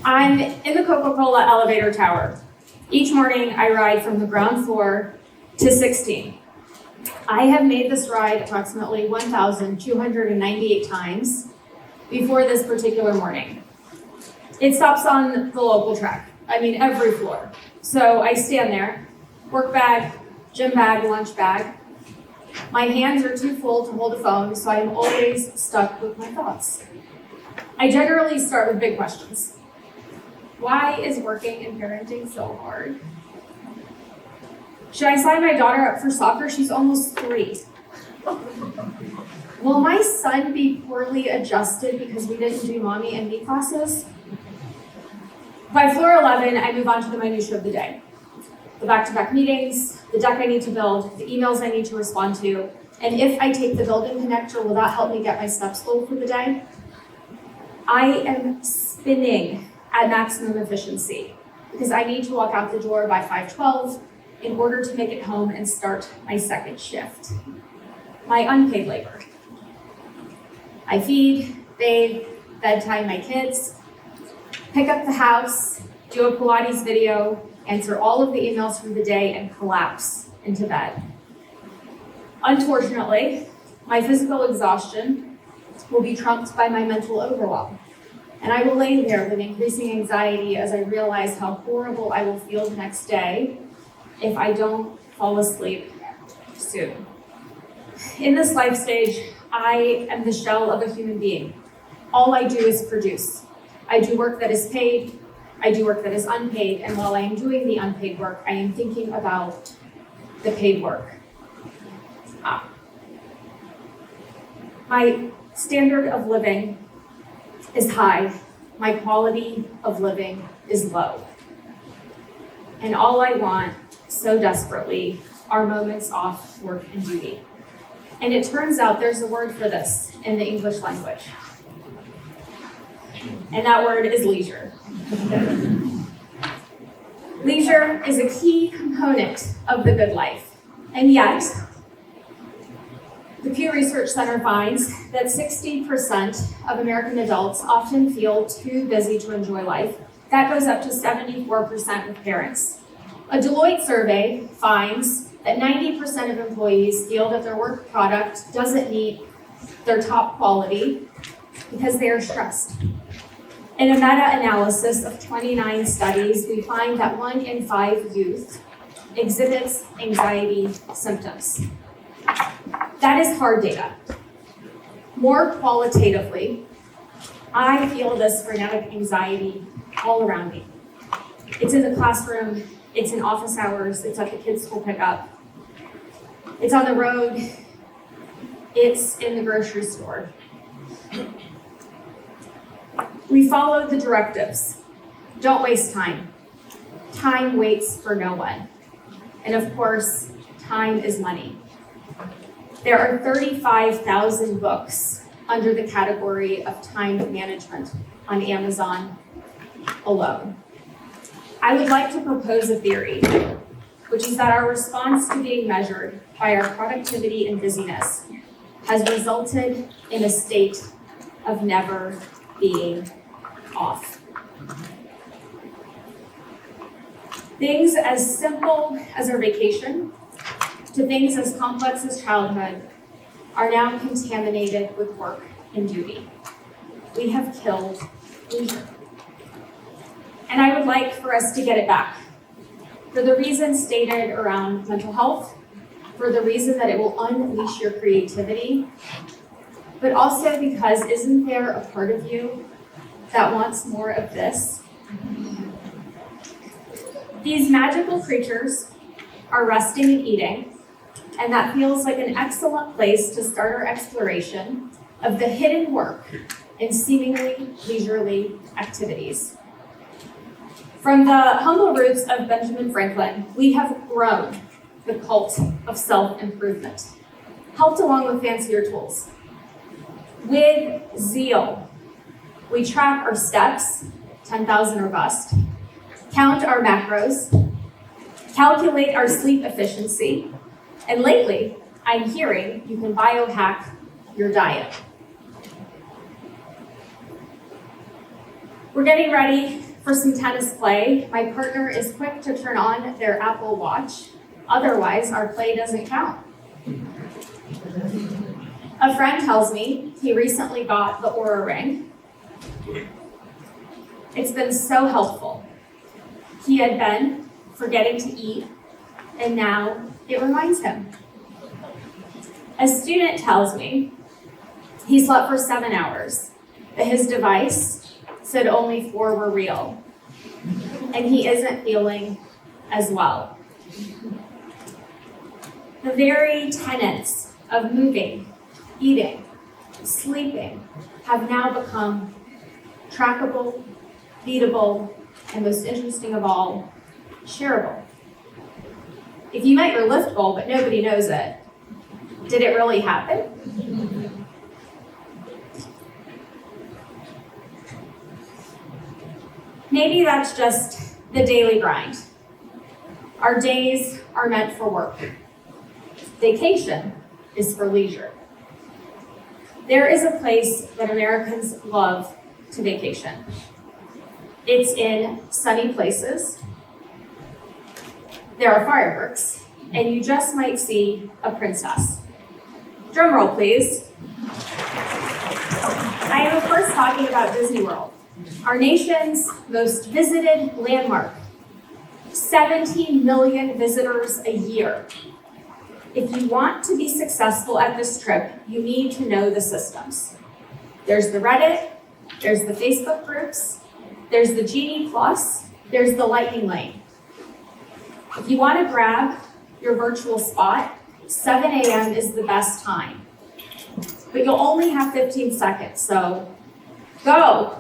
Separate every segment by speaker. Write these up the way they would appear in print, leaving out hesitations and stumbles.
Speaker 1: I'm in the Coca-Cola elevator tower. Each morning I ride from the ground floor to 16. I have made this ride approximately 1,298 times before this particular morning. It stops on the local track, every floor. So I stand there, work bag, gym bag, lunch bag. My hands are too full to hold a phone, so I'm always stuck with my thoughts. I generally start with big questions. Why is working and parenting so hard? Should I sign my daughter up for soccer? She's almost 3. Will my son be poorly adjusted because we didn't do mommy and me classes? By floor 11, I move on to the minutia of the day. The back-to-back meetings, the deck I need to build, the emails I need to respond to, and if I take the building connector, will that help me get my steps full for the day? I am spinning at maximum efficiency because I need to walk out the door by 5:12 in order to make it home and start my second shift. My unpaid labor. I feed, bathe, bedtime my kids, pick up the house, do a Pilates video, answer all of the emails from the day, and collapse into bed. Unfortunately, my physical exhaustion will be trumped by my mental overwhelm. And I will lay there with increasing anxiety as I realize how horrible I will feel the next day if I don't fall asleep soon. In this life stage, I am the shell of a human being. All I do is produce. I do work that is paid, I do work that is unpaid, and while I am doing the unpaid work, I am thinking about the paid work. My standard of living is high. My quality of living is low. And all I want so desperately are moments off work and duty. And it turns out there's a word for this in the English language. And that word is leisure. Leisure is a key component of the good life. And yet, the Pew Research Center finds that 60% of American adults often feel too busy to enjoy life. That goes up to 74% with parents. A Deloitte survey finds that 90% of employees feel that their work product doesn't meet their top quality because they are stressed. In a meta-analysis of 29 studies, we find that 1 in 5 youth exhibits anxiety symptoms. That is hard data. More qualitatively, I feel this frenetic anxiety all around me. It's in the classroom, it's in office hours, it's at the kids' school pickup, it's on the road, it's in the grocery store. We follow the directives. Don't waste time. Time waits for no one. And of course, time is money. There are 35,000 books under the category of time management on Amazon alone. I would like to propose a theory, which is that our response to being measured by our productivity and busyness has resulted in a state of never being off. Things as simple as our vacation to things as complex as childhood are now contaminated with work and duty. We have killed leisure. And I would like for us to get it back for the reasons stated around mental health, for the reason that it will unleash your creativity, but also because isn't there a part of you that wants more of this? These magical creatures are resting and eating, and that feels like an excellent place to start our exploration of the hidden work in seemingly leisurely activities. From the humble roots of Benjamin Franklin, we have grown the cult of self-improvement, helped along with fancier tools. With zeal, we track our steps, 10,000 or bust, count our macros, calculate our sleep efficiency, and lately, I'm hearing you can biohack your diet. We're getting ready for some tennis play, my partner is quick to turn on their Apple Watch. Otherwise, our play doesn't count. A friend tells me he recently got the Oura Ring. It's been so helpful. He had been forgetting to eat, and now it reminds him. A student tells me he slept for 7 hours, but his device said only 4 were real, and he isn't feeling as well. The very tenets of moving, eating, sleeping have now become trackable, beatable, and most interesting of all, shareable. If you met your lift goal but nobody knows it, did it really happen? Maybe that's just the daily grind. Our days are meant for work. Vacation is for leisure. There is a place that Americans love to vacation. It's in sunny places. There are fireworks, and you just might see a princess. Drum roll, please. I am, of course, talking about Disney World, our nation's most visited landmark. 17 million visitors a year. If you want to be successful at this trip, you need to know the systems. There's the Reddit, there's the Facebook groups, there's the Genie Plus, there's the Lightning Lane. If you want to grab your virtual spot, 7 a.m. is the best time. But you'll only have 15 seconds, so go.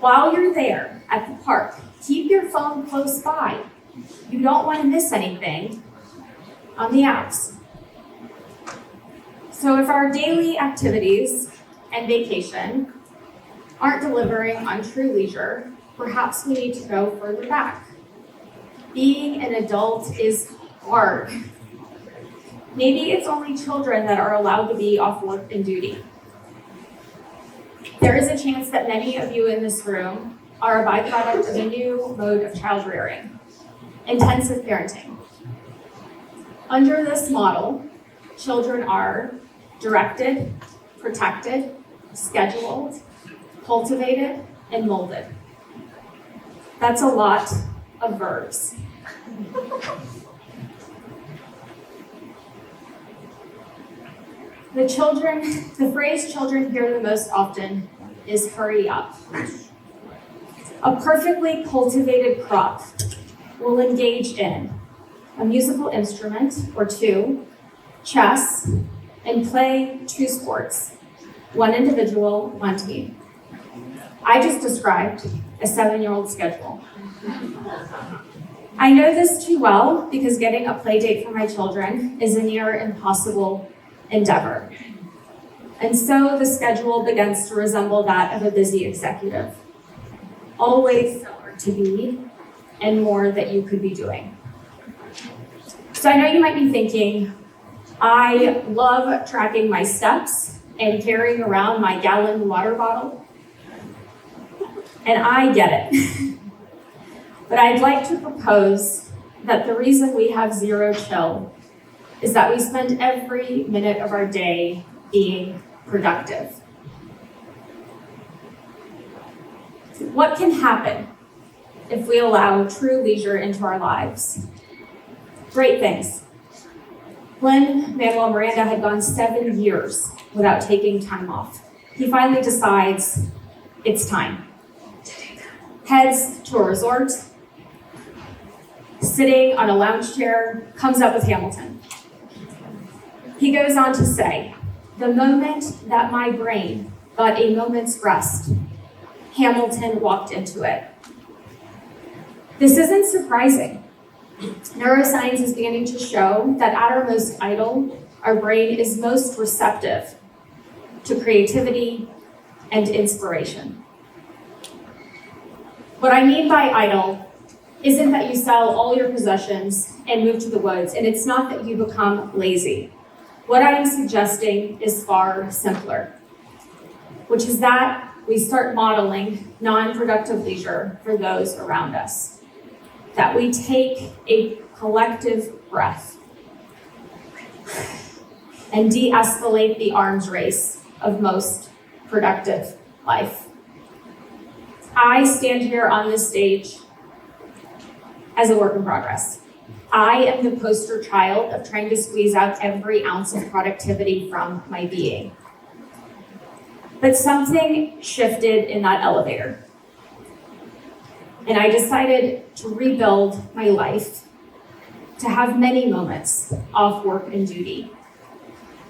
Speaker 1: While you're there at the park, keep your phone close by. You don't want to miss anything on the apps. So if our daily activities and vacation aren't delivering on true leisure, perhaps we need to go further back. Being an adult is hard. Maybe it's only children that are allowed to be off work and duty. There is a chance that many of you in this room are a byproduct of a new mode of child rearing, intensive parenting. Under this model, children are directed, protected, scheduled, cultivated, and molded. That's a lot of verbs. The phrase children hear the most often is hurry up. A perfectly cultivated crop will engage in a musical instrument or 2, chess, and play 2 sports, 1 individual, 1 team. I just described a 7-year-old schedule. I know this too well because getting a play date for my children is a near impossible endeavor. And so the schedule begins to resemble that of a busy executive. Always somewhere to be and more that you could be doing. So I know you might be thinking, I love tracking my steps and carrying around my gallon water bottle. And I get it. But I'd like to propose that the reason we have zero chill is that we spend every minute of our day being productive. What can happen if we allow true leisure into our lives? Great things. Lin-Manuel Miranda had gone 7 years without taking time off. He finally decides it's time. Heads to a resort, sitting on a lounge chair, comes up with Hamilton. He goes on to say, the moment that my brain got a moment's rest, Hamilton walked into it. This isn't surprising. Neuroscience is beginning to show that at our most idle, our brain is most receptive to creativity and inspiration. What I mean by idle isn't that you sell all your possessions and move to the woods, and it's not that you become lazy. What I am suggesting is far simpler, which is that we start modeling non-productive leisure for those around us. That we take a collective breath and de-escalate the arms race of most productive life. I stand here on this stage as a work in progress. I am the poster child of trying to squeeze out every ounce of productivity from my being. But something shifted in that elevator. And I decided to rebuild my life, to have many moments off work and duty.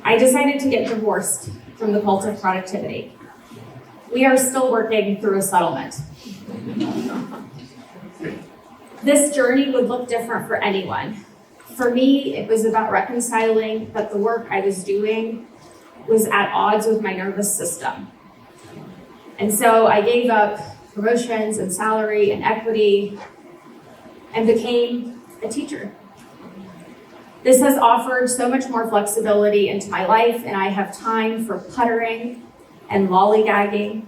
Speaker 1: I decided to get divorced from the cult of productivity. We are still working through a settlement. This journey would look different for anyone. For me, it was about reconciling that the work I was doing was at odds with my nervous system. And so I gave up promotions and salary and equity and became a teacher. This has offered so much more flexibility into my life, and I have time for puttering and lollygagging.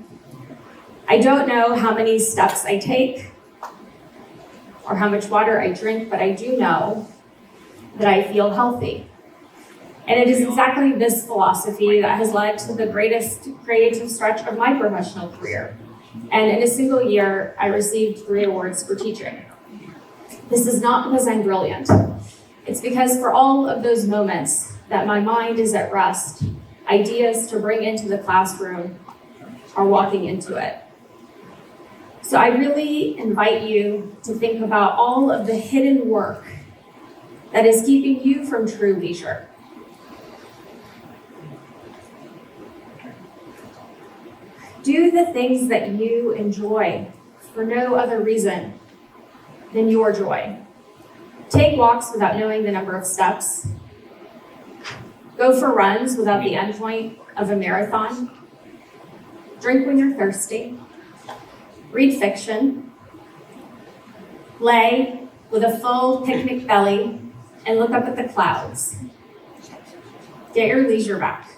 Speaker 1: I don't know how many steps I take or how much water I drink, but I do know that I feel healthy. And it is exactly this philosophy that has led to the greatest creative stretch of my professional career. And in a single year, I received 3 awards for teaching. This is not because I'm brilliant. It's because for all of those moments that my mind is at rest, ideas to bring into the classroom are walking into it. So I really invite you to think about all of the hidden work that is keeping you from true leisure. Do the things that you enjoy for no other reason than your joy. Take walks without knowing the number of steps. Go for runs without the endpoint of a marathon. Drink when you're thirsty. Read fiction. Lay with a full picnic belly and look up at the clouds. Get your leisure back.